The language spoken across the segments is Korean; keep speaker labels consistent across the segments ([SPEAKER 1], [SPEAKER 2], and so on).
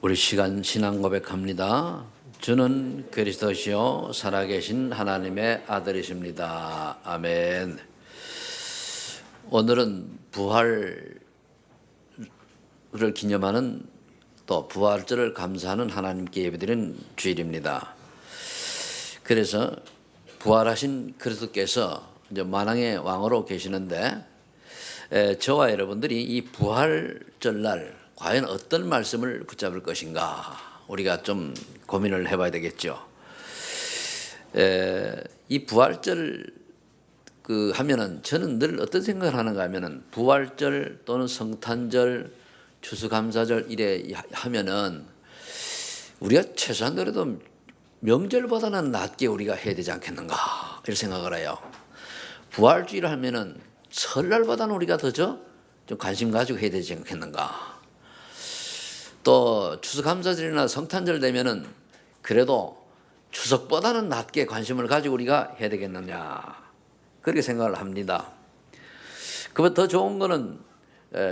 [SPEAKER 1] 우리 시간 신앙 고백합니다. 주는 그리스도시요 살아계신 하나님의 아들이십니다. 아멘. 오늘은 부활을 기념하는 또 부활절을 감사하는 하나님께 예배드리는 주일입니다. 그래서 부활하신 그리스도께서 이제 만왕의 왕으로 계시는데 저와 여러분들이 이 부활절날 과연 어떤 말씀을 붙잡을 것인가 우리가 좀 고민을 해봐야 되겠죠. 이 부활절 하면은 저는 늘 어떤 생각을 하는가 하면은 부활절 또는 성탄절, 추수감사절 이래 하면은 우리가 최소한 그래도 명절보다는 낫게 우리가 해야 되지 않겠는가 이런 생각을 해요. 부활주의를 하면은 설날보다는 우리가 더 좀 관심 가지고 해야 되지 않겠는가. 또 추수감사절이나 성탄절 되면은 그래도 추석보다는 낮게 관심을 가지고 우리가 해야 되겠느냐 그렇게 생각을 합니다. 그보다 더 좋은 거는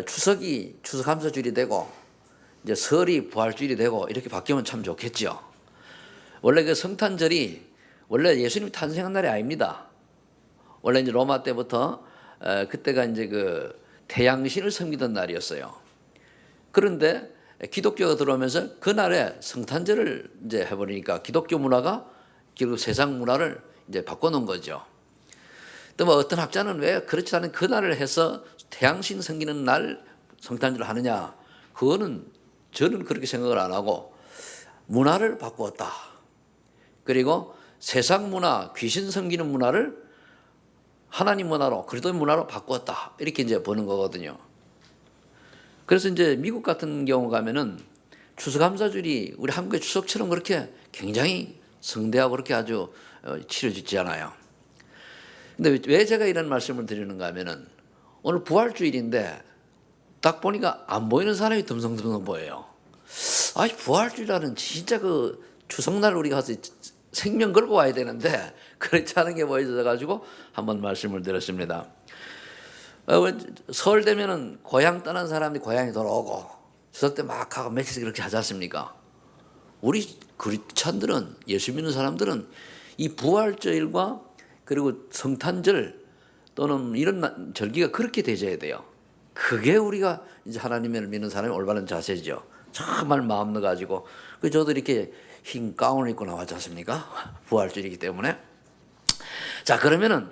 [SPEAKER 1] 추석이 추수감사주일이 되고 이제 설이 부활주일이 되고 이렇게 바뀌면 참 좋겠죠. 원래 그 성탄절이 원래 예수님 탄생한 날이 아닙니다. 원래 이제 로마 때부터 그때가 이제 그 태양신을 섬기던 날이었어요. 그런데 기독교가 들어오면서 그날에 성탄절을 이제 해버리니까 기독교 문화가 결국 세상 문화를 이제 바꿔놓은 거죠. 또 뭐 어떤 학자는 왜 그렇지 않은 그날을 해서 태양신 섬기는 날 성탄절을 하느냐? 그거는 저는 그렇게 생각을 안 하고 문화를 바꾸었다. 그리고 세상 문화, 귀신 섬기는 문화를 하나님 문화로, 그리스도의 문화로 바꾸었다. 이렇게 이제 보는 거거든요. 그래서 이제 미국 같은 경우 가면은 추수감사절이 우리 한국의 추석처럼 그렇게 굉장히 성대하고 그렇게 아주 치러지지 않아요. 근데 왜 제가 이런 말씀을 드리는가 하면은 오늘 부활주일인데 딱 보니까 안 보이는 사람이 듬성듬성 보여요. 아이, 부활주일날은 진짜 그 추석날 우리가 가서 생명 걸고 와야 되는데 그렇지 않은 게 보여져가지고 한번 말씀을 드렸습니다. 설 되면은 고향 떠난 사람들이 고향에 돌아오고 추석 때 막 하고 며칠 그렇게 하지 않습니까? 우리 크리스찬들은, 예수 믿는 사람들은 이 부활절과 그리고 성탄절 또는 이런 절기가 그렇게 되져야 돼요. 그게 우리가 이제 하나님을 믿는 사람의 올바른 자세죠. 정말 마음 넣어가지고 저도 이렇게 흰 가운을 입고 나왔지 않습니까? 부활절이기 때문에. 자, 그러면은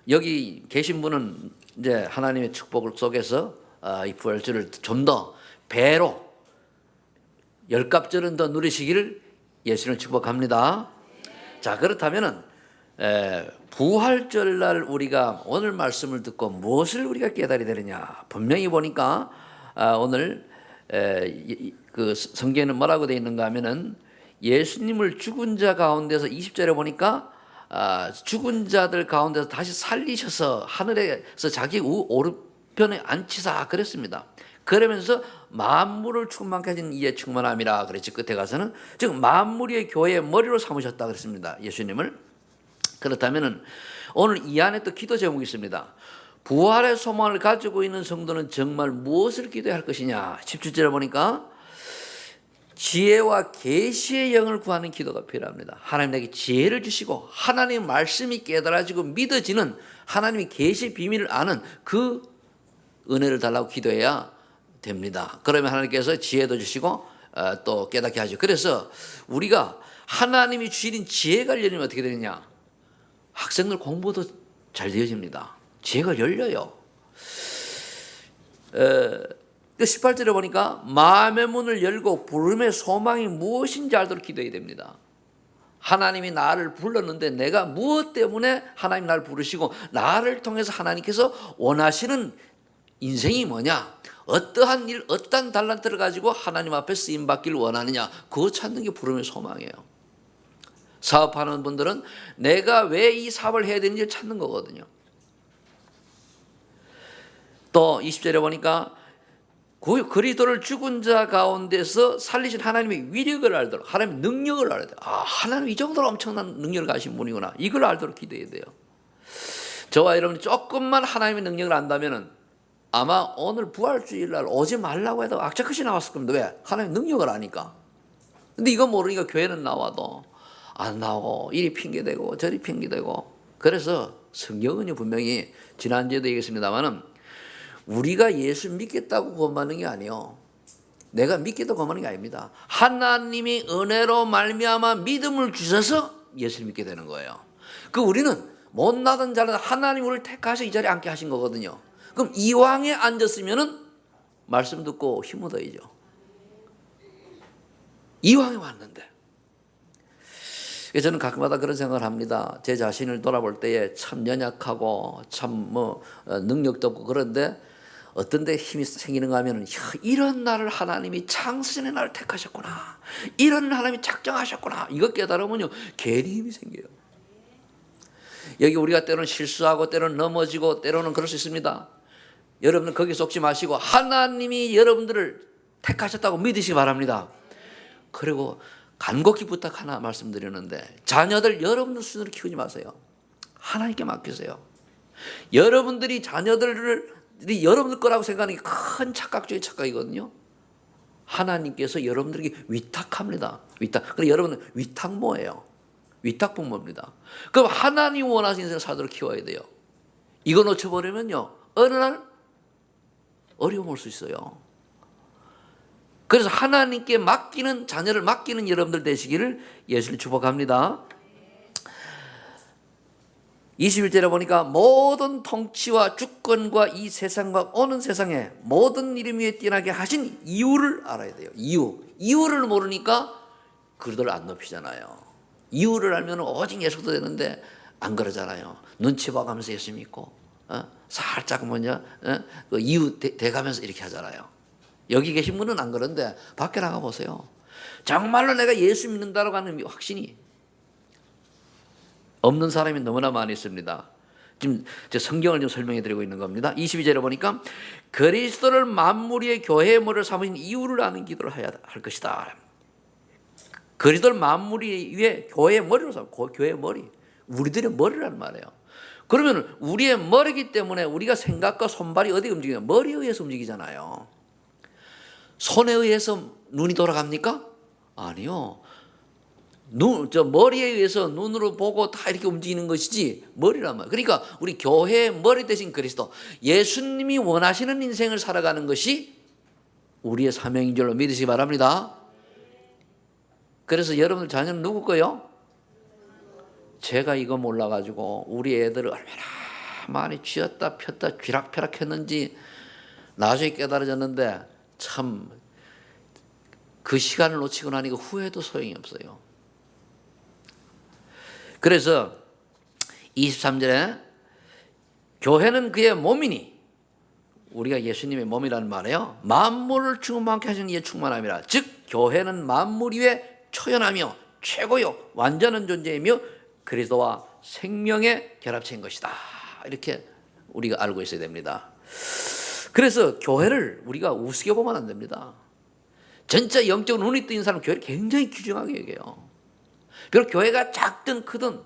[SPEAKER 1] 여기 계신 분은 이제 하나님의 축복을 속에서 이 부활절을 좀 더 배로 10갑절은 더 누리시기를 예수님을 축복합니다. 자, 그렇다면은 부활절날 우리가 오늘 말씀을 듣고 무엇을 우리가 깨달아야 되느냐? 분명히 보니까 오늘 그 성경에는 뭐라고 되어 있는가 하면은 예수님을 죽은 자 가운데서 20절에 보니까 죽은 자들 가운데서 다시 살리셔서 하늘에서 자기 오른편에 앉히사 그랬습니다. 그러면서 만물을 충만케 하신 이에 충만함이라 그랬지. 끝에 가서는 즉 만물의 교회의 머리로 삼으셨다 그랬습니다. 예수님을. 그렇다면은 오늘 이 안에 또 기도 제목이 있습니다. 부활의 소망을 가지고 있는 성도는 정말 무엇을 기도해야 할 것이냐. 17절에 보니까 지혜와 계시의 영을 구하는 기도가 필요합니다. 하나님 내게 지혜를 주시고 하나님의 말씀이 깨달아지고 믿어지는 하나님의 계시의 비밀을 아는 그 은혜를 달라고 기도해야 됩니다. 그러면 하나님께서 지혜도 주시고 또 깨닫게 하죠. 그래서 우리가 하나님이 주신 지혜가 열리면 어떻게 되느냐? 학생들 공부도 잘 되어집니다. 지혜가 열려요. 18절에 보니까 마음의 문을 열고 부름의 소망이 무엇인지 알도록 기도해야 됩니다. 하나님이 나를 불렀는데 내가 무엇 때문에 하나님 나를 부르시고 나를 통해서 하나님께서 원하시는 인생이 뭐냐? 어떠한 일, 어떠한 달란트를 가지고 하나님 앞에 쓰임받기를 원하느냐? 그거 찾는 게 부름의 소망이에요. 사업하는 분들은 내가 왜 이 사업을 해야 되는지를 찾는 거거든요. 또 20절에 보니까 그리스도를 죽은 자 가운데서 살리신 하나님의 위력을 알도록, 하나님의 능력을 알아야 돼요. 하나님 이 정도로 엄청난 능력을 가신 분이구나. 이걸 알도록 기도해야 돼요. 저와 여러분이 조금만 하나님의 능력을 안다면은 아마 오늘 부활주일날 오지 말라고 해도 악착같이 나왔을 겁니다. 왜? 하나님 능력을 아니까. 근데 이거 모르니까 교회는 나와도 안 나오고 이리 핑계대고 저리 핑계대고. 그래서 성경은요 분명히 지난주에도 얘기했습니다마는 우리가 예수 믿겠다고 구원받는 게 아니에요. 내가 믿겠다고 구원받는 게 아닙니다. 하나님이 은혜로 말미암아 믿음을 주셔서 예수를 믿게 되는 거예요. 우리는 못나든 잘나든 하나님 우리를 택하셔 이 자리에 앉게 하신 거거든요. 그럼 이왕에 앉았으면은 말씀 듣고 힘 얻어야죠. 이왕에 왔는데. 저는 가끔마다 그런 생각을 합니다. 제 자신을 돌아볼 때에 참 연약하고 참 능력도 없고 그런데 어떤 데 힘이 생기는가 하면 이런 나를 하나님이 창세전에 나를 택하셨구나. 이런 하나님이 작정하셨구나. 이거 깨달으면요 괜히 힘이 생겨요. 여기 우리가 때로는 실수하고 때로는 넘어지고 때로는 그럴 수 있습니다. 여러분은 거기 속지 마시고 하나님이 여러분들을 택하셨다고 믿으시기 바랍니다. 그리고 간곡히 부탁 하나 말씀드리는데 자녀들 여러분들 수준으로 키우지 마세요. 하나님께 맡기세요. 여러분들이 자녀들이 여러분들 거라고 생각하는 게 큰 착각 중에 착각이거든요. 하나님께서 여러분들에게 위탁합니다. 위탁. 그럼 여러분은 위탁모예요. 위탁부모입니다. 그럼 하나님 원하시는 인생을 사도록 키워야 돼요. 이거 놓쳐버리면요 어느 날 어려움 올 수 있어요. 그래서 하나님께 맡기는 자녀를 맡기는 여러분들 되시기를 예수를 축복합니다. 21절에 보니까 모든 통치와 주권과 이 세상과 오는 세상에 모든 이름 위에 뛰어나게 하신 이유를 알아야 돼요. 이유를 모르니까 그들을 안 높이잖아요. 이유를 알면 오직 예수도 되는데 안 그러잖아요. 눈치 봐가면서 예수 믿고 살짝 그 이유 대가면서 이렇게 하잖아요. 여기 계신 분은 안 그런데 밖에 나가 보세요. 정말로 내가 예수 믿는다라고 하는 확신이 없는 사람이 너무나 많이 있습니다. 지금 성경을 좀 설명해 드리고 있는 겁니다. 22절에 보니까 그리스도를 만물 위의 교회의 머리를 삼으신 이유를 아는 기도를 해야 할 것이다. 그리스도를 만물 위의 교회의 머리로 삼, 교회의 머리. 우리들의 머리란 말이에요. 그러면 우리의 머리이기 때문에 우리가 생각과 손발이 어디 움직이냐? 머리에 의해서 움직이잖아요. 손에 의해서 눈이 돌아갑니까? 아니요. 머리에 의해서 눈으로 보고 다 이렇게 움직이는 것이지 머리란 말이에요. 그러니까 우리 교회의 머리 대신 그리스도, 예수님이 원하시는 인생을 살아가는 것이 우리의 사명인 줄로 믿으시기 바랍니다. 그래서 여러분들 자녀는 누구 거요? 제가 이거 몰라가지고 우리 애들을 얼마나 많이 쥐었다 폈다 쥐락펴락 했는지 나중에 깨달아졌는데 참 그 시간을 놓치고 나니까 후회도 소용이 없어요. 그래서 23절에 교회는 그의 몸이니, 우리가 예수님의 몸이라는 말이에요. 만물을 충만케 하시는 이의 충만함이라. 즉 교회는 만물 위에 초연하며 최고요 완전한 존재이며 그리스도와 생명의 결합체인 것이다. 이렇게 우리가 알고 있어야 됩니다. 그래서 교회를 우리가 우습게 보면 안 됩니다. 진짜 영적으로 눈이 뜨인 사람은 교회를 굉장히 귀중하게 여겨요. 비록 교회가 작든 크든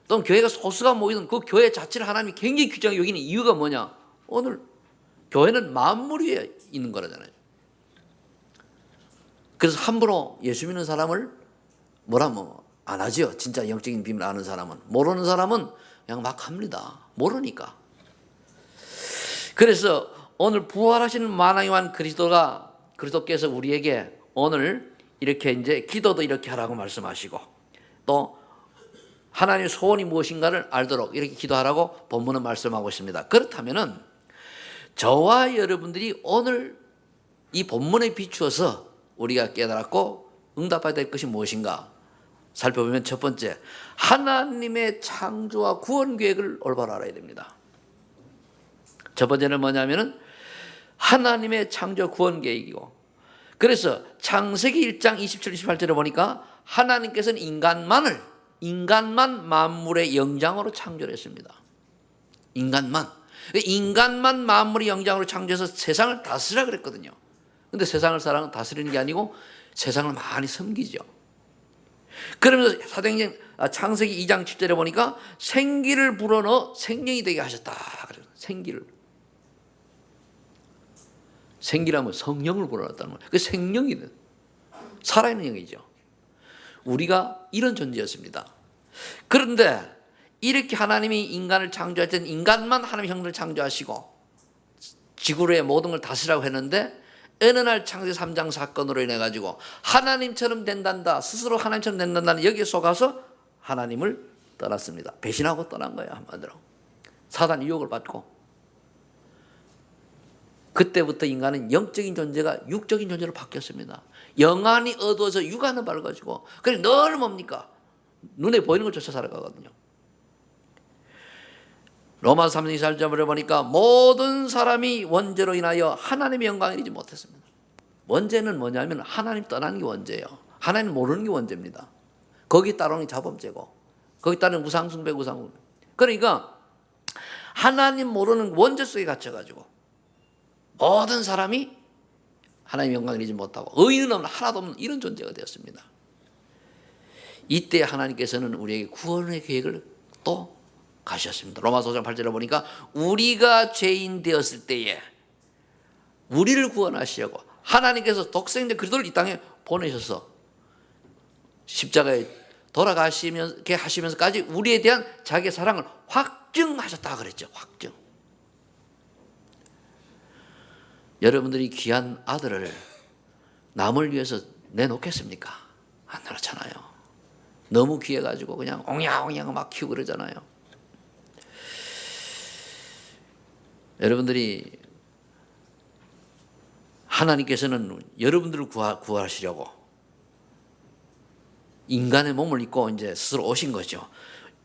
[SPEAKER 1] 또는 교회가 소수가 모이든 그 교회 자체를 하나님이 굉장히 귀중하게 여기는 이유가 뭐냐? 오늘 교회는 만물 위에 있는 거라잖아요. 그래서 함부로 예수 믿는 사람을 안 하죠. 진짜 영적인 비밀을 아는 사람은. 모르는 사람은 그냥 막 합니다. 모르니까. 그래서 오늘 부활하시는 만왕의 왕 그리스도께서 우리에게 오늘 이렇게 이제 기도도 이렇게 하라고 말씀하시고 또 하나님의 소원이 무엇인가를 알도록 이렇게 기도하라고 본문은 말씀하고 있습니다. 그렇다면은 저와 여러분들이 오늘 이 본문에 비추어서 우리가 깨달았고 응답해야 될 것이 무엇인가 살펴보면 첫 번째, 하나님의 창조와 구원 계획을 올바로 알아야 됩니다. 첫 번째는 뭐냐면은 하나님의 창조 구원 계획이고, 그래서 창세기 1장 27, 28절에 보니까 하나님께서는 인간만 만물의 영장으로 창조를 했습니다. 인간만 만물의 영장으로 창조해서 세상을 다스리라 그랬거든요. 근데 세상을 다스리는 게 아니고 세상을 많이 섬기죠. 그러면서 창세기 2장 7절에 보니까 생기를 불어넣어 생명이 되게 하셨다. 생기를. 생기라면 성령을 불어넣었다는 거예요. 그 생명이든 살아있는 영이죠. 우리가 이런 존재였습니다. 그런데 이렇게 하나님이 인간을 창조할 때는 인간만 하나님의 형상을 창조하시고 지구의 모든 걸 다스리라고 했는데 어느 날 창세기 3장 사건으로 인해 가지고 하나님처럼 된단다, 스스로 하나님처럼 된단다는 여기에 속아서 하나님을 떠났습니다. 배신하고 떠난 거예요. 한마디로 사단 유혹을 받고. 그때부터 인간은 영적인 존재가 육적인 존재로 바뀌었습니다. 영안이 어두워서 육안은 밝아지고, 그래 늘 뭡니까? 눈에 보이는 걸 쫓아 살아가거든요. 로마서 3장 24절에 보니까 모든 사람이 원죄로 인하여 하나님의 영광을 이루지 못했습니다. 원죄는 뭐냐면 하나님 떠나는 게 원죄예요. 하나님 모르는 게 원죄입니다. 거기 따르는 게 자범죄고, 거기 따르는 우상숭배, 우상숭배. 그러니까 하나님 모르는 원죄 속에 갇혀가지고 모든 사람이 하나님의 영광을 이루지 못하고 의인은 없는, 하나도 없는 이런 존재가 되었습니다. 이때 하나님께서는 우리에게 구원의 계획을 또 가셨습니다. 로마서 5장 8절에 보니까 우리가 죄인 되었을 때에 우리를 구원하시려고 하나님께서 독생자 그리스도를 이 땅에 보내셔서 십자가에 돌아가시면서 하시면서까지 우리에 대한 자기의 사랑을 확증하셨다 그랬죠. 확증. 여러분들이 귀한 아들을 남을 위해서 내놓겠습니까? 안 내놓잖아요. 너무 귀해가지고 그냥 옹야옹야 막 키우고 그러잖아요. 여러분들이 하나님께서는 여러분들을 구하시려고 인간의 몸을 입고 이제 스스로 오신 거죠.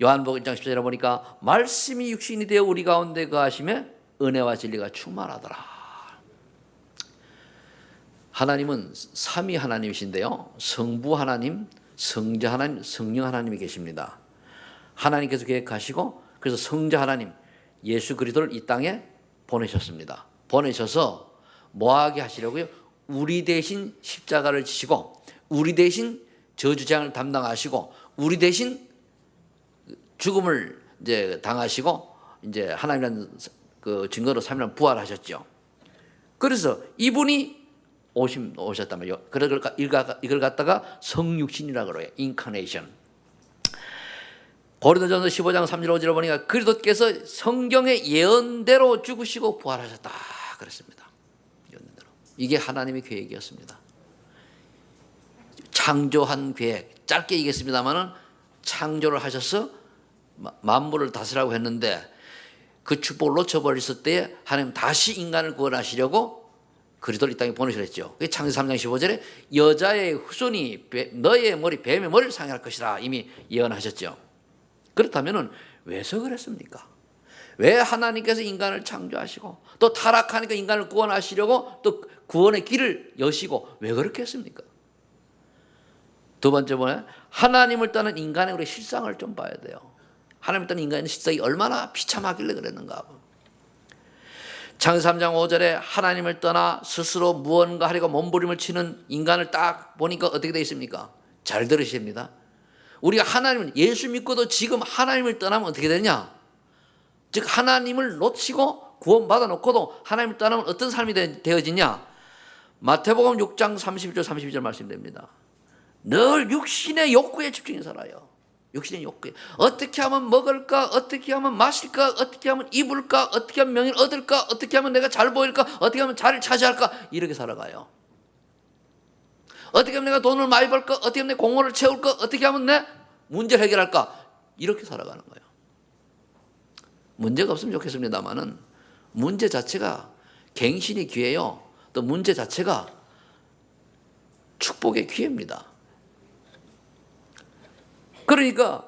[SPEAKER 1] 요한복음 1장 10절에 보니까 말씀이 육신이 되어 우리 가운데 거하심에 은혜와 진리가 충만하더라. 하나님은 삼위 하나님이신데요, 성부 하나님, 성자 하나님, 성령 하나님이 계십니다. 하나님께서 계획하시고 그래서 성자 하나님 예수 그리스도를 이 땅에 보내셨습니다. 보내셔서 뭐하게 하시려고요? 우리 대신 십자가를 지시고 우리 대신 저주장을 담당하시고 우리 대신 죽음을 이제 당하시고 이제 하나님이라는 그 증거로 3일 부활하셨죠. 그래서 이분이 오셨단 말이에요. 이걸 갖다가 성육신이라고 그래요. 인카네이션. 고린도전서 15장 3절 5절에 보니까 그리스도께서 성경의 예언대로 죽으시고 부활하셨다 그랬습니다. 예언대로. 이게 하나님의 계획이었습니다. 창조한 계획. 짧게 얘기했습니다마는 창조를 하셔서 만물을 다스리라고 했는데 그 축복을 놓쳐버렸을 때 하나님 다시 인간을 구원하시려고 그리스도를 이 땅에 보내셨죠. 창세기 3장 15절에 여자의 후손이 너의 머리 뱀의 머리를 상할 것이라 이미 예언하셨죠. 그렇다면 왜서 그랬습니까? 왜 하나님께서 인간을 창조하시고 또 타락하니까 인간을 구원하시려고 또 구원의 길을 여시고 왜 그렇게 했습니까? 두 번째 뭐냐? 하나님을 떠난 인간의 우리 실상을 좀 봐야 돼요. 하나님을 떠난 인간의 실상이 얼마나 비참하길래 그랬는가. 창세기 3장 5절에 하나님을 떠나 스스로 무언가 하려고 몸부림을 치는 인간을 딱 보니까 어떻게 되어 있습니까? 잘 들으십니다. 우리가 하나님을 예수 믿고도 지금 하나님을 떠나면 어떻게 되냐? 즉 하나님을 놓치고 구원받아 놓고도 하나님을 떠나면 어떤 삶이 되어지냐? 마태복음 6장 31절 32절 말씀됩니다. 늘 육신의 욕구에 집중해 살아요. 육신의 욕구에 어떻게 하면 먹을까, 어떻게 하면 마실까, 어떻게 하면 입을까, 어떻게 하면 명예를 얻을까, 어떻게 하면 내가 잘 보일까, 어떻게 하면 자리를 차지할까, 이렇게 살아가요. 어떻게 하면 내가 돈을 많이 벌까, 어떻게 하면 내 공허를 채울까, 어떻게 하면 내 문제를 해결할까, 이렇게 살아가는 거예요. 문제가 없으면 좋겠습니다만은 문제 자체가 갱신의 기회요. 또 문제 자체가 축복의 기회입니다. 그러니까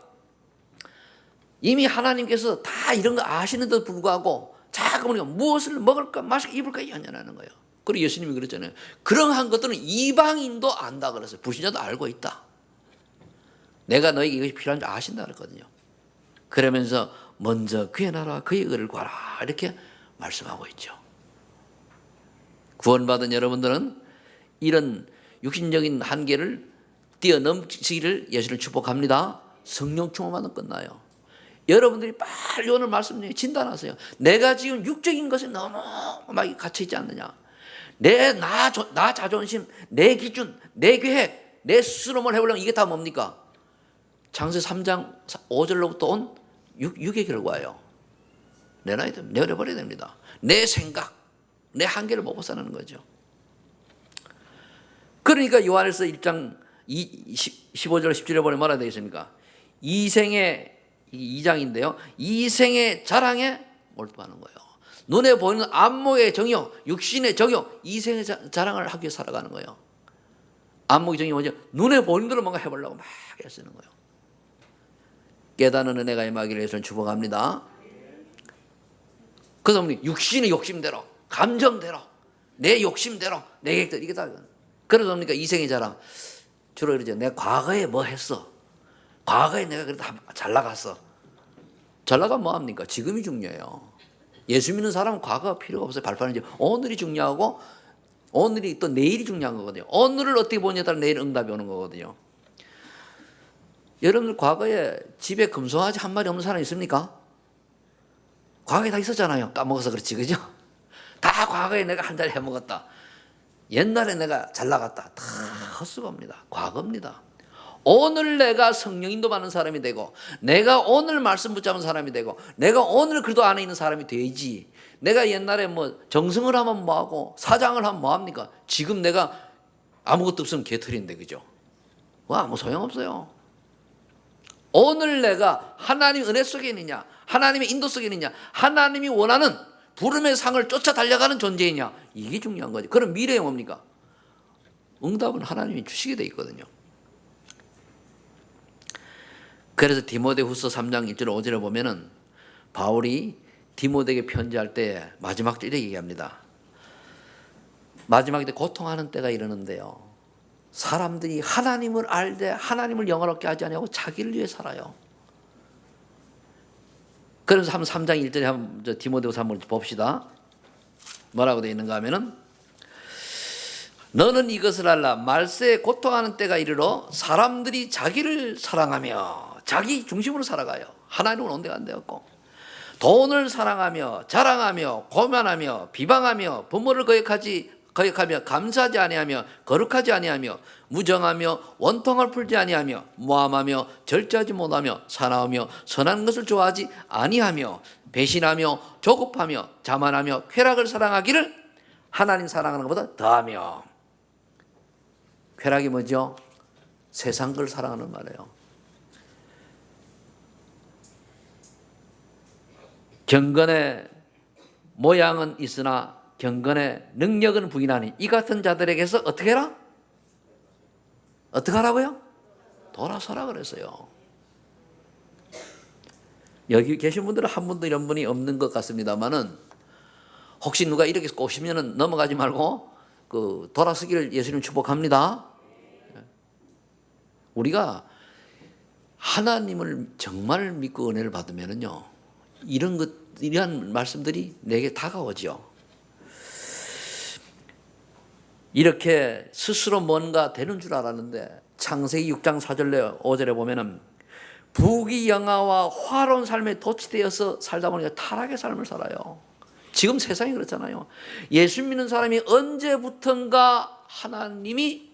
[SPEAKER 1] 이미 하나님께서 다 이런 거 아시는데도 불구하고 자꾸 우리가 무엇을 먹을까 마실까 입을까 연연하는 거예요. 그리고 예수님이 그랬잖아요. 그러한 것들은 이방인도 안다 그랬어요. 불신자도 알고 있다. 내가 너에게 이것이 필요한 줄 아신다 그랬거든요. 그러면서 먼저 그의 나라와 그의 의를 구하라 이렇게 말씀하고 있죠. 구원받은 여러분들은 이런 육신적인 한계를 뛰어넘기를 예수를 축복합니다. 성령 충만은 끝나요. 여러분들이 빨리 오늘 말씀 중에 진단하세요. 내가 지금 육적인 것에 너무 막 갇혀있지 않느냐. 나 자존심, 내 기준, 내 계획, 내 스스로만 해보려면 이게 다 뭡니까? 창세기 3장 5절로부터 온 육의 결과예요. 내려버려야 됩니다. 내 생각, 내 한계를 못 벗어나는 거죠. 그러니까 요한일서 1장 15절 17절에 보면 뭐라 되어 있습니까? 이생의 2장인데요. 이생의 자랑에 몰두하는 거예요. 눈에 보이는 안목의 정욕, 육신의 정욕, 이생의 자랑을 하기 위해 살아가는 거예요. 안목의 정욕이 뭐죠? 눈에 보이는 대로 뭔가 해보려고 막 애쓰는 거예요. 깨닫는 은혜가 임하기를 위해서 축복합니다. 그래서 육신의 욕심대로, 감정대로, 내 욕심대로, 내 계획대로 이게 다. 그래서 뭡니까? 이생의 자랑. 주로 그러죠. 내가 과거에 뭐 했어? 과거에 내가 그래도 잘 나갔어. 잘 나가면 뭐합니까? 지금이 중요해요. 예수 믿는 사람은 과거가 필요가 없어요. 발판은 이제 오늘이 중요하고 오늘이 또 내일이 중요한 거거든요. 오늘을 어떻게 보냐에 따라 내일 응답이 오는 거거든요. 여러분들 과거에 집에 금송아지 한 마리 없는 사람 있습니까? 과거에 다 있었잖아요. 까먹어서 그렇지, 그죠? 다 과거에 내가 한 자리 해먹었다. 옛날에 내가 잘 나갔다. 다 헛수고입니다. 과거입니다. 오늘 내가 성령 인도받는 사람이 되고, 내가 오늘 말씀 붙잡은 사람이 되고, 내가 오늘 그래도 안에 있는 사람이 되지. 내가 옛날에 뭐 정승을 하면 뭐하고 사장을 하면 뭐합니까? 지금 내가 아무것도 없으면 개털인데, 그죠? 아무 소용없어요. 오늘 내가 하나님의 은혜 속에 있느냐, 하나님의 인도 속에 있느냐, 하나님이 원하는 부름의 상을 쫓아 달려가는 존재이냐, 이게 중요한 거죠. 그럼 미래에 뭡니까? 응답은 하나님이 주시게 돼 있거든요. 그래서 디모데후서 3장 1절 5절에 보면은 바울이 디모데에게 편지할 때 마지막 때 이렇게 얘기합니다. 마지막 때 고통하는 때가 이르는데요, 사람들이 하나님을 알되 하나님을 영화롭게 하지 아니하고 자기를 위해 살아요. 그래서 한번 3장 1절에 한번 디모데후서 한번 봅시다. 뭐라고 되어 있는가 하면은, 너는 이것을 알라. 말세에 고통하는 때가 이르러 사람들이 자기를 사랑하며 자기 중심으로 살아가요. 하나님은 온데가 안 되었고, 돈을 사랑하며 자랑하며 고만하며 비방하며 부모를 거역하며 감사하지 아니하며 거룩하지 아니하며 무정하며 원통을 풀지 아니하며 모함하며 절제하지 못하며 사나우며 선한 것을 좋아하지 아니하며 배신하며 조급하며 자만하며 쾌락을 사랑하기를 하나님 사랑하는 것보다 더하며. 쾌락이 뭐죠? 세상 걸 사랑하는 말이에요. 경건의 모양은 있으나 경건의 능력은 부인하니 이 같은 자들에게서 어떻게 해라? 어떻게 하라고요? 돌아서라 그랬어요. 여기 계신 분들은 한 분도 이런 분이 없는 것 같습니다만은, 혹시 누가 이렇게 꼬시면은 넘어가지 말고 돌아서기를 예수님 축복합니다. 우리가 하나님을 정말 믿고 은혜를 받으면은요, 이러한 말씀들이 내게 다가오죠. 이렇게 스스로 뭔가 되는 줄 알았는데 창세기 6장 4절 5절에 보면은 부귀영화와 화로운 삶에 도취되어서 살다 보니까 타락의 삶을 살아요. 지금 세상이 그렇잖아요. 예수 믿는 사람이 언제부턴가 하나님이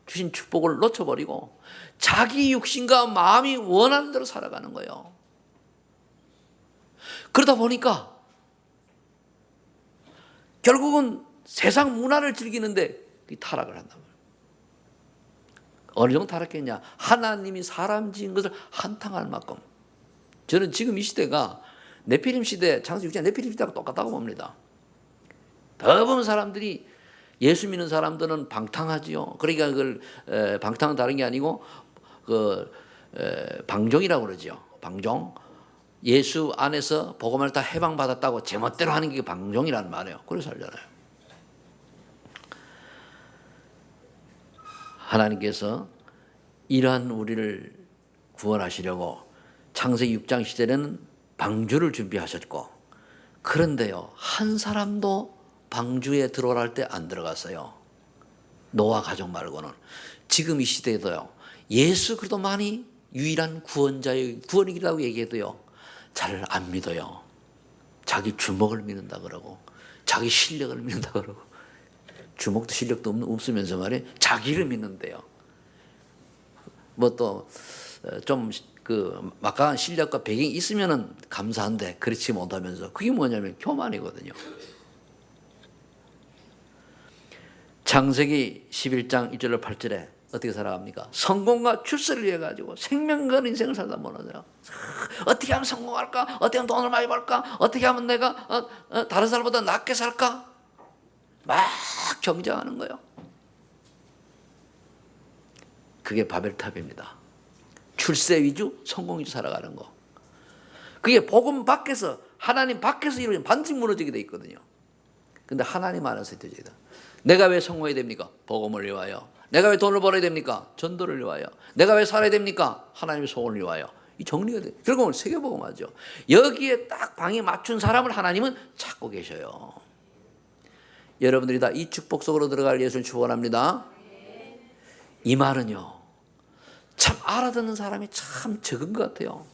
[SPEAKER 1] 주신 축복을 놓쳐버리고 자기 육신과 마음이 원하는 대로 살아가는 거예요. 그러다 보니까 결국은 세상 문화를 즐기는데 타락을 한단 말이에요. 어느 정도 타락했냐? 하나님이 사람 지은 것을 한탕할 만큼. 저는 지금 이 시대가 네피림 시대, 창세기 6장 네피림 시대하고 똑같다고 봅니다. 대부분 사람들이, 예수 믿는 사람들은 방탕하지요. 그러니까 그걸 방탕은 다른 게 아니고 방종이라고 그러죠. 방종. 예수 안에서 복음을 다 해방받았다고 제멋대로 하는 게 방종이라는 말이에요. 그래서 살잖아요. 하나님께서 이러한 우리를 구원하시려고 창세기 6장 시절에는 방주를 준비하셨고, 그런데요, 한 사람도 방주에 들어오라 할 때 안 들어갔어요. 노아 가족 말고는. 지금 이 시대에도요, 예수 그리스도만이 유일한 구원자의 구원의 길이라고 얘기해도요, 잘 안 믿어요. 자기 주먹을 믿는다 그러고 자기 실력을 믿는다 그러고 주먹도 실력도 없으면서 말이에요. 자기를 믿는데요. 뭐 또 좀 그 막강한 실력과 배경이 있으면은 감사한데 그렇지 못하면서 그게 뭐냐면 교만이거든요. 창세기 11장 1절로 8절에 어떻게 살아갑니까? 성공과 출세를 위해 가지고 생명 건 인생을 살다 못하더라. 어떻게 하면 성공할까? 어떻게 하면 돈을 많이 벌까? 어떻게 하면 내가 다른 사람보다 낫게 살까? 막 경쟁하는 거예요. 그게 바벨탑입니다. 출세 위주, 성공 위주 살아가는 거. 그게 복음 밖에서, 하나님 밖에서 이루어지면 반드시 무너지게 돼 있거든요. 근데 하나님 안에서 이루어져야 돼. 내가 왜 성공해야 됩니까? 복음을 위하여. 내가 왜 돈을 벌어야 됩니까? 전도를 위하여. 내가 왜 살아야 됩니까? 하나님의 소원을 위하여. 이 정리가 돼. 결국은 세계복음화죠. 여기에 딱 방에 맞춘 사람을 하나님은 찾고 계셔요. 여러분들이 다 이 축복 속으로 들어갈 예수를 축원합니다. 이 말은요, 참 알아듣는 사람이 참 적은 것 같아요.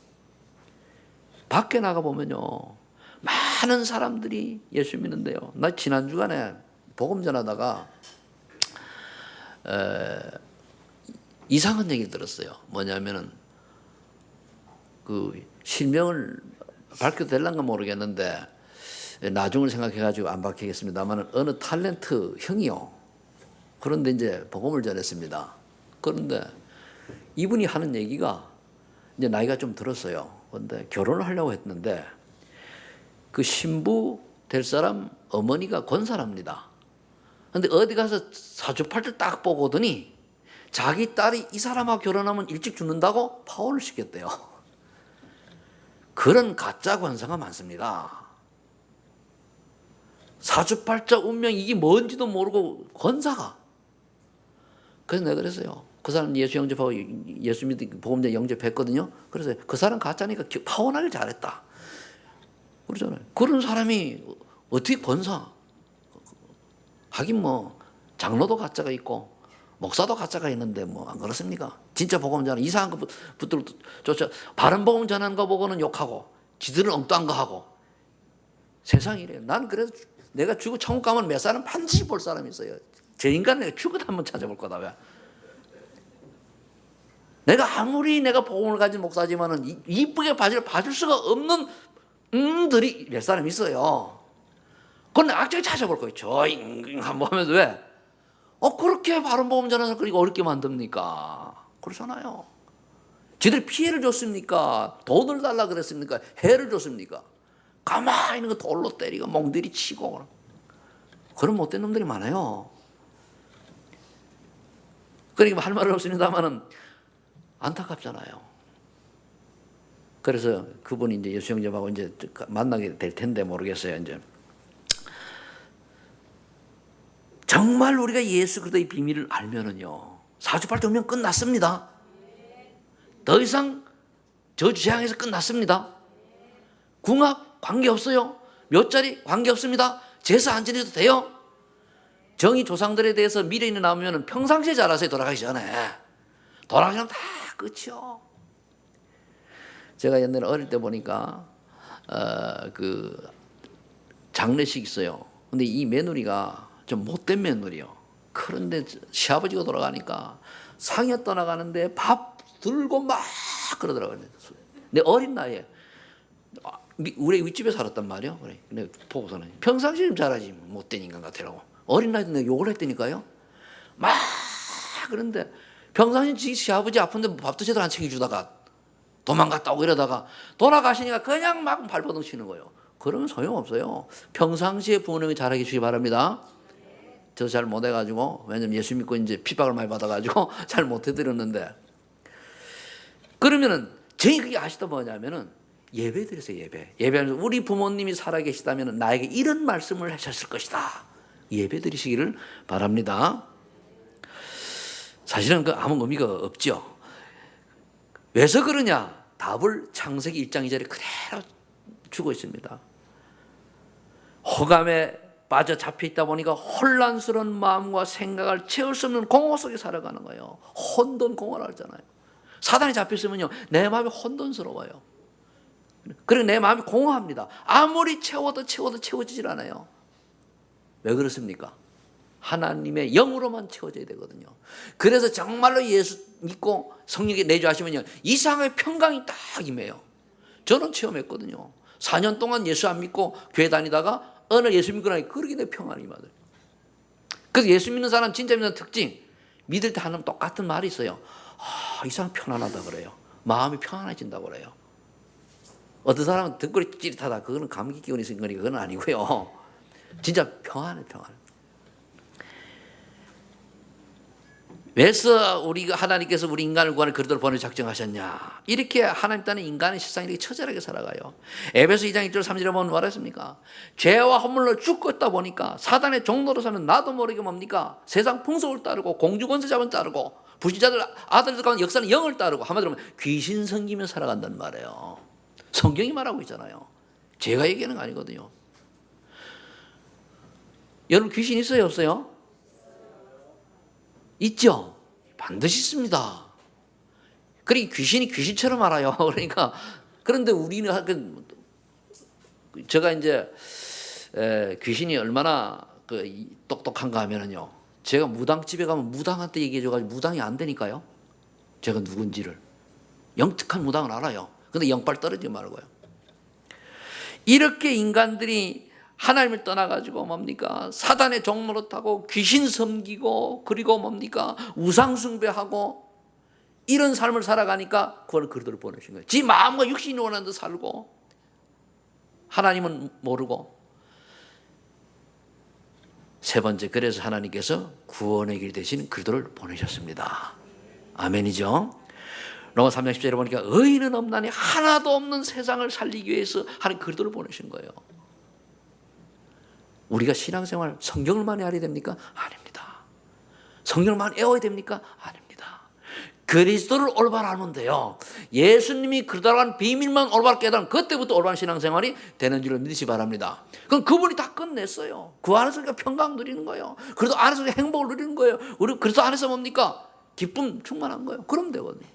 [SPEAKER 1] 밖에 나가보면요, 많은 사람들이 예수 믿는데요. 나 지난 주간에 복음 전하다가 이상한 얘기를 들었어요. 뭐냐면은 그 실명을 밝혀도 될란가 모르겠는데 나중을 생각해가지고 안 밝히겠습니다만 어느 탤런트 형이요. 그런데 이제 복음을 전했습니다. 그런데 이분이 하는 얘기가 이제 나이가 좀 들었어요. 그런데 결혼을 하려고 했는데 그 신부 될 사람 어머니가 권사랍니다. 그런데 어디 가서 사주팔자 딱 보고 오더니 자기 딸이 이 사람하고 결혼하면 일찍 죽는다고 파혼을 시켰대요. 그런 가짜 권사가 많습니다. 사주팔자 운명 이게 뭔지도 모르고 권사가. 그래서 내가 그랬어요. 그 사람 예수 영접하고 예수 믿고 복음자 영접했거든요. 그래서 그 사람 가짜니까 파혼하길 잘했다. 그러잖아요. 그런 사람이 어떻게 권사? 하긴 뭐 장로도 가짜가 있고 목사도 가짜가 있는데 뭐 안 그렇습니까? 진짜 복음 전하는 이상한 거 붙들고 쫓아 바른 복음 전하는 거 보고는 욕하고 지들은 엉뚱한 거 하고 세상이 이래요. 난 그래서 내가 죽고 천국 가면 몇 사람 반드시 볼 사람이 있어요. 저 인간 내가 죽어도 한번 찾아볼 거다. 왜? 내가 아무리 내가 복음을 가진 목사지만은 이쁘게 봐줄 수가 없는 들이 몇 사람 있어요. 그건 악적이 찾아볼 거예요. 저 인간 보면서 왜? 그렇게 바른 복음 전하는 걸 어렵게 만듭니까? 그렇잖아요. 지들 피해를 줬습니까? 돈을 달라 그랬습니까? 해를 줬습니까? 가만히 있는 거 돌로 때리고 멍들이 치고 그런 못된 놈들이 많아요. 그러니까 할 말은 없습니다만은 안타깝잖아요. 그래서 그분이 이제 예수 영접하고 이제 만나게 될 텐데 모르겠어요. 이제 정말 우리가 예수 그리스도의 비밀을 알면은요, 사주팔자 운명 끝났습니다. 더 이상 저주재앙에서 끝났습니다. 궁합 관계없어요. 몇 자리 관계없습니다. 제사 안 지내도 돼요. 정의 조상들에 대해서 미래에 나오면 평상시에 잘하세요. 돌아가기 전에. 돌아가시면 다 끝이요. 제가 옛날에 어릴 때 보니까 그 장례식 있어요. 근데 이 며느리가 좀 못된 며느리요. 그런데 시아버지가 돌아가니까 상여 떠나가는데 밥 들고 막 그러더라고요. 내 어린 나이에 우리 윗집에 살았단 말이에요. 그래. 근데 보고서는 평상시에 좀 잘하지 못된 인간 같아라고. 어린 나이에 내가 욕을 했다니까요. 막 그런데 평상시 지 시아버지 아픈데 밥도 제대로 안 챙겨주다가 도망갔다 오고 이러다가 돌아가시니까 그냥 막 발버둥 치는 거예요. 그러면 소용없어요. 평상시에 부모님이 잘하게 해주시기 바랍니다. 저 잘 못해가지고, 왜냐면 예수 믿고 이제 핍박을 많이 받아가지고 잘 못해드렸는데. 그러면은, 저희 그게 아시다 뭐냐면은, 예배 드리세요, 예배. 예배하면서 우리 부모님이 살아계시다면 나에게 이런 말씀을 하셨을 것이다. 예배 드리시기를 바랍니다. 사실은 그 아무 의미가 없죠. 왜서 그러냐? 답을 창세기 1장 2절에 그대로 주고 있습니다. 호감에 빠져 잡혀 있다 보니까 혼란스러운 마음과 생각을 채울 수 없는 공허 속에 살아가는 거예요. 혼돈 공허라 하잖아요. 사단이 잡혔으면요, 내 마음이 혼돈스러워요. 그리고 내 마음이 공허합니다. 아무리 채워도 채워지질 않아요. 왜 그렇습니까? 하나님의 영으로만 채워져야 되거든요. 그래서 정말로 예수 믿고 성령에 내주하시면요, 이상하게 평강이 딱 임해요. 저는 체험했거든요. 4년 동안 예수 안 믿고 교회 다니다가 어느 예수 믿고 나니 그렇게 내 평안이 임하더라고요. 그래서 예수 믿는 사람 진짜 믿는 특징, 믿을 때 하는 똑같은 말이 있어요. 이상 편안하다 그래요. 마음이 편안해진다고 그래요. 어떤 사람은 등골이 찌릿하다, 그거는 감기 기운이 있은 거니까 그건 아니고요. 진짜 평안해. 왜서 하나님께서 우리 인간을 구하는 그리스도를 보내 작정하셨냐? 이렇게 하나님 따는 인간의 세상이 이렇게 처절하게 살아가요. 에베소 2장 1절 3절에 보면 말했습니까? 죄와 허물로 죽고 있다 보니까 사단의 종로로 사면 나도 모르게 뭡니까? 세상 풍속을 따르고 공주 권세자만 따르고 불신자들 아들들 가운데 역사는 영을 따르고 한마디로 하면 귀신 섬기며 살아간다는 말이에요. 성경이 말하고 있잖아요. 제가 얘기하는 거 아니거든요. 여러분 귀신 있어요, 없어요? 있죠? 반드시 있습니다. 그러니까 귀신이 귀신처럼 알아요. 그러니까 그런데 우리는 제가 이제 귀신이 얼마나 똑똑한가 하면은요, 제가 무당집에 가면 무당한테 얘기해줘가지고 무당이 안 되니까요. 제가 누군지를 영특한 무당은 알아요. 근데 영빨 떨어지지 말고요. 이렇게 인간들이 하나님을 떠나가지고 뭡니까? 사단의 종로로 타고 귀신 섬기고 그리고 뭡니까? 우상 숭배하고 이런 삶을 살아가니까 구원의 그리스도를 보내신 거예요. 지 마음과 육신이 원하는 듯 살고 하나님은 모르고. 세 번째, 그래서 하나님께서 구원의 길 대신 그리스도를 보내셨습니다. 아멘이죠? 로마서 3장 10절에 보니까 의인은 없나니 하나도 없는 세상을 살리기 위해서 하나님 그리스도를 보내신 거예요. 우리가 신앙생활 성경을 많이 알아야 됩니까? 아닙니다. 성경을 많이 외워야 됩니까? 아닙니다. 그리스도를 올바로 알면 돼요. 예수님이 그리스도라는 비밀만 올바로 깨달으면 그때부터 올바른 신앙생활이 되는 줄을 믿으시 바랍니다. 그럼 그분이 다 끝냈어요. 그 안에서 우리가 평강 누리는 거예요. 그리스도 안에서 우리가 행복을 누리는 거예요. 우리 그리스도 안에서 뭡니까? 기쁨 충만한 거예요. 그러면 되거든요.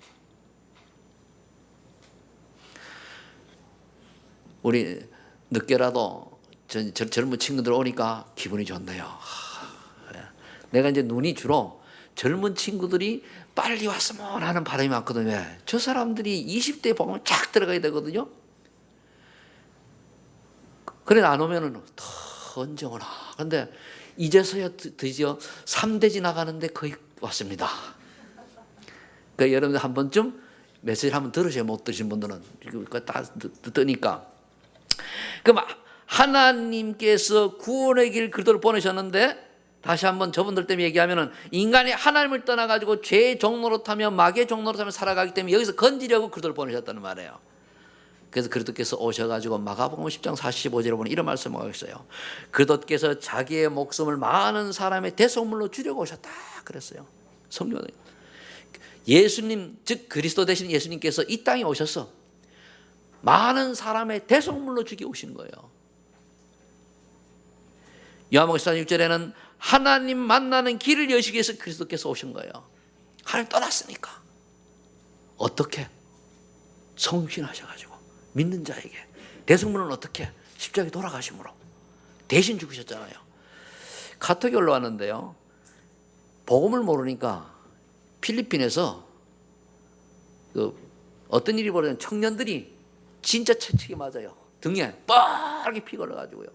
[SPEAKER 1] 우리 늦게라도 젊은 친구들 오니까 기분이 좋네요. 내가 이제 눈이 주로 젊은 친구들이 빨리 왔으면 하는 바람이 많거든요. 왜? 저 사람들이 20대에 보면 쫙 들어가야 되거든요. 그래 안 오면은 더 언제 오나. 근데 이제서야 드디어 3대 지나가는데 거의 왔습니다. 그러니까 여러분들 한 번쯤 메시지를 한번 들으셔야, 못 들으신 분들은 이거 다 뜨니까. 그럼 하나님께서 구원의 길 그리스도를 보내셨는데, 다시 한번 저분들 때문에 얘기하면은 인간이 하나님을 떠나가지고 죄의 종로로 타며 마귀의 종로로 타며 살아가기 때문에 여기서 건지려고 그리스도를 보내셨다는 말이에요. 그래서 그리스도께서 오셔가지고 마가복음 10장 45절에 보면 이런 말씀을 하고 있어요. 그리스도께서 자기의 목숨을 많은 사람의 대속물로 주려고 오셨다 그랬어요. 성경은 예수님, 즉 그리스도 되신 예수님께서 이 땅에 오셔서 많은 사람의 대속물로 주기 오신 거예요. 요한복음 14장 6절에는 하나님 만나는 길을 여시기 위해서 그리스도께서 오신 거예요. 하나님 떠났으니까 어떻게? 성신하셔가지고 믿는 자에게. 대속물은 어떻게? 십자가에 돌아가심으로 대신 죽으셨잖아요. 카톡이 올라왔는데요, 복음을 모르니까 필리핀에서 어떤 일이 벌어지면 청년들이 진짜 채찍이 맞아요. 등에 뻘게 피 걸려가지고요.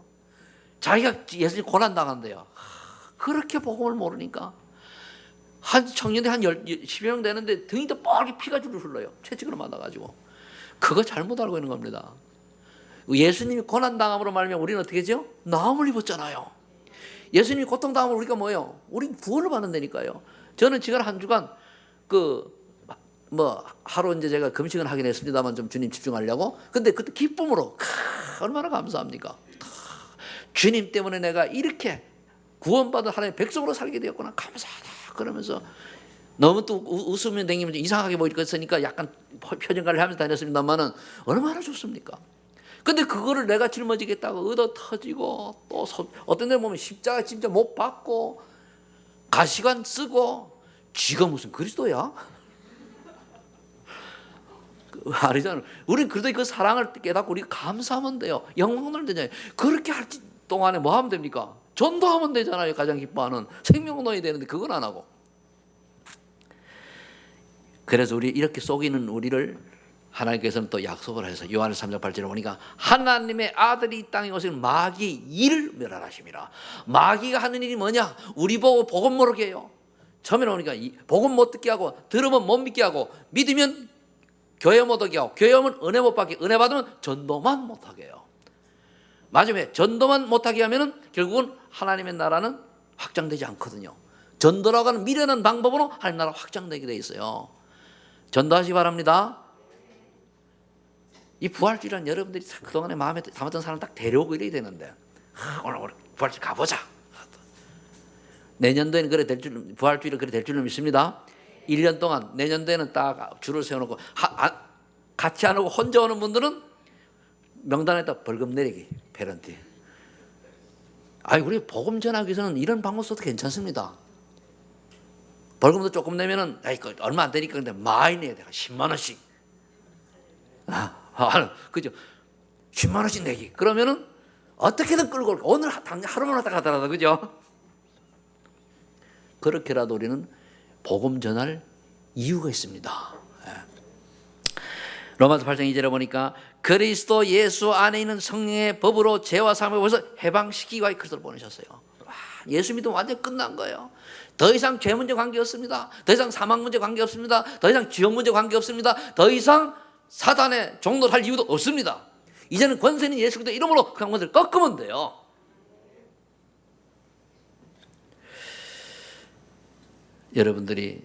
[SPEAKER 1] 자기가 예수님 고난당한대요. 그렇게 복음을 모르니까 한 청년들이 한 10여 명 되는데 등에도 뻘게 피가 줄줄 흘러요. 채찍으로 맞아가지고. 그거 잘못 알고 있는 겁니다. 예수님이 고난당함으로 말하면 우리는 어떻게 하죠? 나음을 입었잖아요. 예수님이 고통당함으로 우리가 뭐예요? 우리는 구원을 받는다니까요. 저는 지금 한 주간 하루 이제 제가 금식은 하긴 했습니다만 좀 주님 집중하려고. 근데 그때 기쁨으로 얼마나 감사합니까? 주님 때문에 내가 이렇게 구원받은 하나님의 백성으로 살게 되었구나, 감사하다 그러면서 너무 또 웃으면 댕기면 이상하게 보이겠으니까 약간 표정 관리를 하면서 다녔습니다만은 얼마나 좋습니까? 근데 그거를 내가 짊어지겠다고 얻어 터지고 또 어떤 데 보면 십자가 진짜 못 받고 가시관 쓰고 지가 무슨 그리스도야? 아니잖아요. 우리는 그래도 그 사랑을 깨닫고 우리가 감사하면 돼요. 영광을 되잖아요. 그렇게 할 동안에 뭐 하면 됩니까? 전도하면 되잖아요. 가장 기뻐하는 생명 넣어야 되는데 그건 안 하고. 그래서 우리 이렇게 속이는 우리를 하나님께서는 또 약속을 해서 요한의 3장 8절에 보니까 하나님의 아들이 이 땅에 오시는 마귀의 일을 멸하심이라. 마귀가 하는 일이 뭐냐? 우리 보고 복음 모르게 해요. 처음에 오니까 복음 못 듣게 하고, 들으면 못 믿게 하고, 믿으면 교회 못 오게 하고, 교회 오면 은혜 못 받게, 은혜 받으면 전도만 못 하게 해요. 마지막에 전도만 못 하게 하면은 결국은 하나님의 나라는 확장되지 않거든요. 전도라고 하는 미련한 방법으로 하나님 나라 확장되게 돼 있어요. 전도하시기 바랍니다. 이 부활주의란 여러분들이 그동안에 마음에 담았던 사람 딱 데려오고 이래야 되는데, 오늘 부활주의 가보자. 내년도에는 그래 될 줄, 부활주의를 그래 될 줄로 믿습니다. 1년 동안, 내년도에는 딱 줄을 세워놓고 같이 안 오고 혼자 오는 분들은 명단에다 벌금 내리기, 페런티. 우리 복음 전하기 위해서는 이런 방법 써도 괜찮습니다. 벌금도 조금 내면은 얼마 안 되니까 근데 많이 내야 돼. 10만 원씩. 그죠? 10만 원씩 내기. 그러면은 어떻게든 끌고 올까. 오늘 하루만 왔다 가더라도, 그죠? 그렇게라도 우리는 복음 전할 이유가 있습니다. 로마서 8장 2절에 보니까 그리스도 예수 안에 있는 성령의 법으로 죄와 사함을 벌써 해방시키기 위하여 그리스도를 보내셨어요. 예수 믿으면 완전히 끝난 거예요. 더 이상 죄 문제 관계없습니다. 더 이상 사망 문제 관계없습니다. 더 이상 지옥 문제 관계없습니다. 더 이상 사단의 종노를 할 이유도 없습니다. 이제는 권세 있는 예수 그리스도 이름으로 그 강문을 꺾으면 돼요. 여러분들이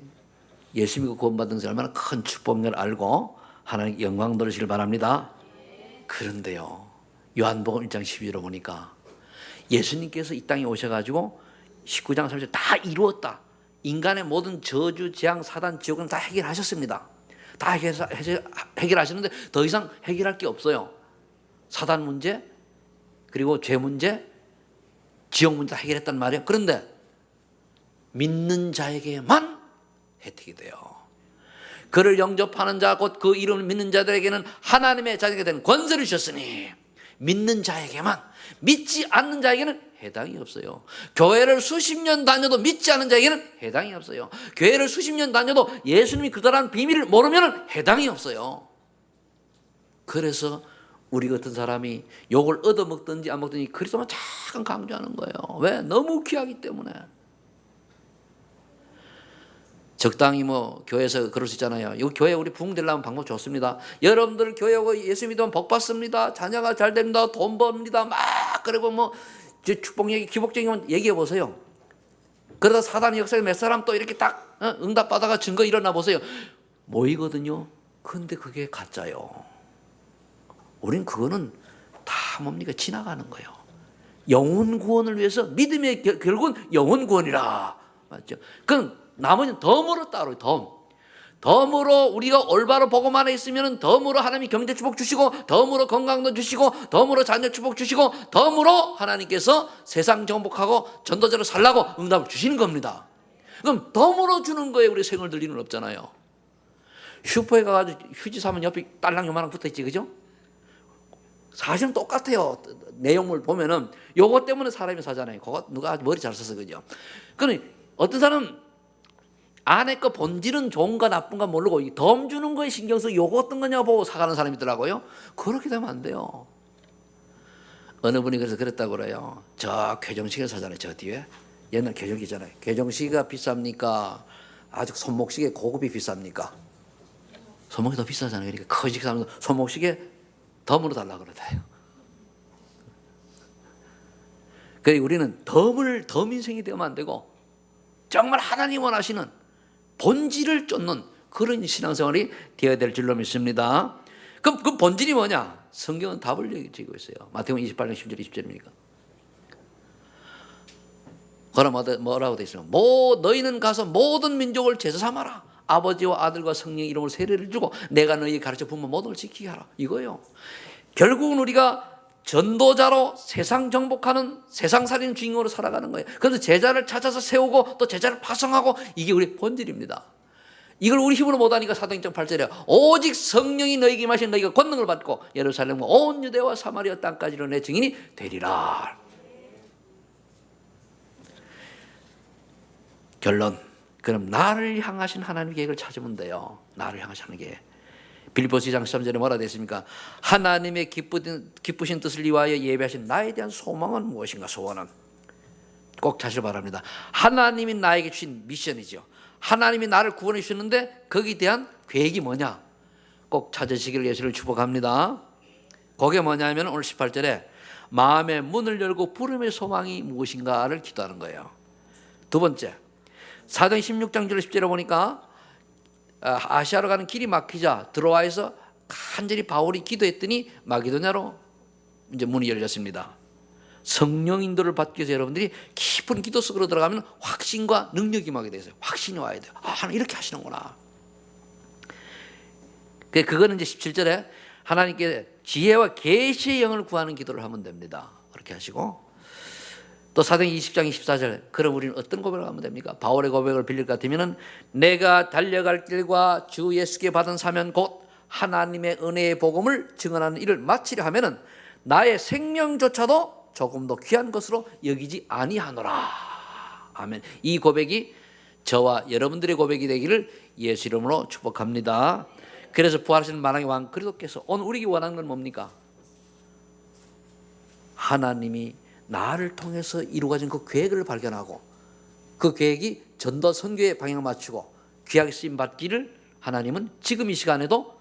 [SPEAKER 1] 예수 믿고 구원받은 것이 얼마나 큰 축복인 걸 알고 하나님께 영광 돌리시길 바랍니다. 그런데요, 요한복음 1장 12절로 보니까 예수님께서 이 땅에 오셔가지고 19장 30절 다 이루었다. 인간의 모든 저주, 재앙, 사단, 지옥은 다 해결하셨습니다. 다 해결하시는데 더 이상 해결할 게 없어요. 사단 문제, 그리고 죄 문제, 지옥 문제 다 해결했단 말이에요. 그런데 믿는 자에게만 혜택이 돼요. 그를 영접하는 자, 곧 그 이름을 믿는 자들에게는 하나님의 자녀가 되는 권세를 주셨으니 믿는 자에게만, 믿지 않는 자에게는 해당이 없어요. 교회를 수십 년 다녀도 믿지 않는 자에게는 해당이 없어요. 교회를 수십 년 다녀도 예수님이 그다라는 비밀을 모르면 해당이 없어요. 그래서 우리 같은 사람이 욕을 얻어먹든지 안 먹든지 그리스도만 잠깐 강조하는 거예요. 왜? 너무 귀하기 때문에. 적당히 교회에서 그럴 수 있잖아요. 이 교회 우리 부흥되려면 방법 좋습니다. 여러분들 교회 오고 예수 믿으면 복 받습니다. 자녀가 잘 됩니다. 돈 법니다. 그리고 축복 얘기, 기복적인 얘기해 보세요. 그러다 사단 역사에 몇 사람 또 이렇게 딱 응답 받아가 증거 일어나 보세요. 모이거든요. 근데 그게 가짜요. 우린 그거는 다 뭡니까? 지나가는 거예요. 영혼 구원을 위해서 믿음의 결국은 영혼 구원이라. 맞죠? 그건 나머지는 덤으로 따로 덤으로 우리가 올바로 복음 안에 있으면 덤으로 하나님이 경제 축복 주시고, 덤으로 건강도 주시고, 덤으로 자녀 축복 주시고, 덤으로 하나님께서 세상 정복하고 전도자로 살라고 응답을 주시는 겁니다. 그럼 덤으로 주는 거에 우리 생을 들 일은 없잖아요. 슈퍼에 가가지고 휴지 사면 옆에 딸랑 요만한 붙어 있지, 그죠? 사실은 똑같아요. 내용물 보면은 요거 때문에 사람이 사잖아요. 그거 누가 머리 잘 써서, 그죠? 그러니 어떤 사람은 안에 거 본질은 좋은가 나쁜가 모르고 덤 주는 거에 신경 써서 요거 어떤 거냐 보고 사가는 사람이 있더라고요. 그렇게 되면 안 돼요. 어느 분이 그래서 그랬다고 그래요. 저 괴정시계 사잖아요. 저 뒤에 옛날 괴정기잖아요. 괴정시계가 비쌉니까? 아직 손목시계 고급이 비쌉니까? 손목이 더 비싸잖아요. 그러니까 큰 시계 사면 손목시계 덤으로 달라고 그러대요. 그러니까 우리는 덤 인생이 되면 안 되고 정말 하나님 원하시는 본질을 쫓는 그런 신앙생활이 되어야 될 줄로 믿습니다. 그럼 그 본질이 뭐냐? 성경은 답을 얘기하고 있어요. 마태복음 28장 10절 20절입니까? 그럼 뭐라고 되어 있어요? 너희는 가서 모든 민족을 제자 삼아라. 아버지와 아들과 성령의 이름으로 세례를 주고 내가 너희에게 가르쳐 본 모든 걸 지키게 하라. 이거예요. 결국은 우리가 전도자로 세상 정복하는 세상살인 주인공으로 살아가는 거예요. 그래서 제자를 찾아서 세우고 또 제자를 파송하고, 이게 우리 본질입니다. 이걸 우리 힘으로 못하니까 사도행전 8절에 오직 성령이 너희에게 임하시면 너희가 권능을 받고 예루살렘과 온 유대와 사마리아 땅까지로 내 증인이 되리라. 결론. 그럼 나를 향하신 하나님의 계획을 찾으면 돼요. 나를 향하시는 계획. 빌립보서 2장 13절에 뭐라 됐습니까? 하나님의 기쁘신 뜻을 위하여 예배하신 나에 대한 소망은 무엇인가? 소원은 꼭 찾으시기 바랍니다. 하나님이 나에게 주신 미션이죠. 하나님이 나를 구원해 주셨는데 거기에 대한 계획이 뭐냐? 꼭 찾으시기를 예수를 축복합니다. 그게 뭐냐면 오늘 18절에 마음의 문을 열고 부름의 소망이 무엇인가를 기도하는 거예요. 두 번째, 사도행 16장 10절에 보니까 아시아로 가는 길이 막히자 드로아에서 간절히 바울이 기도했더니 마게도냐로 이제 문이 열렸습니다. 성령 인도를 받기 위해서 여러분들이 깊은 기도 속으로 들어가면 확신과 능력이 임하게 되세요. 확신이 와야 돼요. 아, 하나님 이렇게 하시는구나. 그거는 이제 17절에 하나님께 지혜와 계시의 영을 구하는 기도를 하면 됩니다. 그렇게 하시고 또 사도행 20장 24절 그럼 우리는 어떤 고백을 하면 됩니까? 바울의 고백을 빌릴 것 같으면 내가 달려갈 길과 주 예수께 받은 사명 곧 하나님의 은혜의 복음을 증언하는 일을 마치려 하면은 나의 생명조차도 조금도 귀한 것으로 여기지 아니하노라. 아멘. 이 고백이 저와 여러분들의 고백이 되기를 예수 이름으로 축복합니다. 그래서 부활하시는 만왕의 왕 그리스도께서 오늘 우리에게 원하는 건 뭡니까? 하나님이 나를 통해서 이루어진 그 계획을 발견하고 그 계획이 전도 선교의 방향을 맞추고 귀하게 쓰임 받기를 하나님은 지금 이 시간에도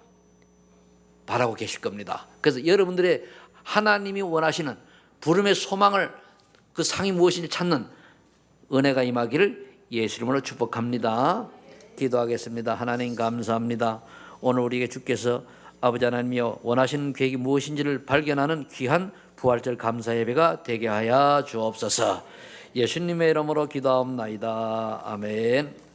[SPEAKER 1] 바라고 계실 겁니다. 그래서 여러분들의 하나님이 원하시는 부름의 소망을 그 상이 무엇인지 찾는 은혜가 임하기를 예수 이름으로 축복합니다. 기도하겠습니다. 하나님 감사합니다. 오늘 우리에게 주께서 아버지 하나님이여 원하시는 계획이 무엇인지를 발견하는 귀한 부활절 감사 예배가 되게 하여 주옵소서. 예수님의 이름으로 기도하옵나이다. 아멘.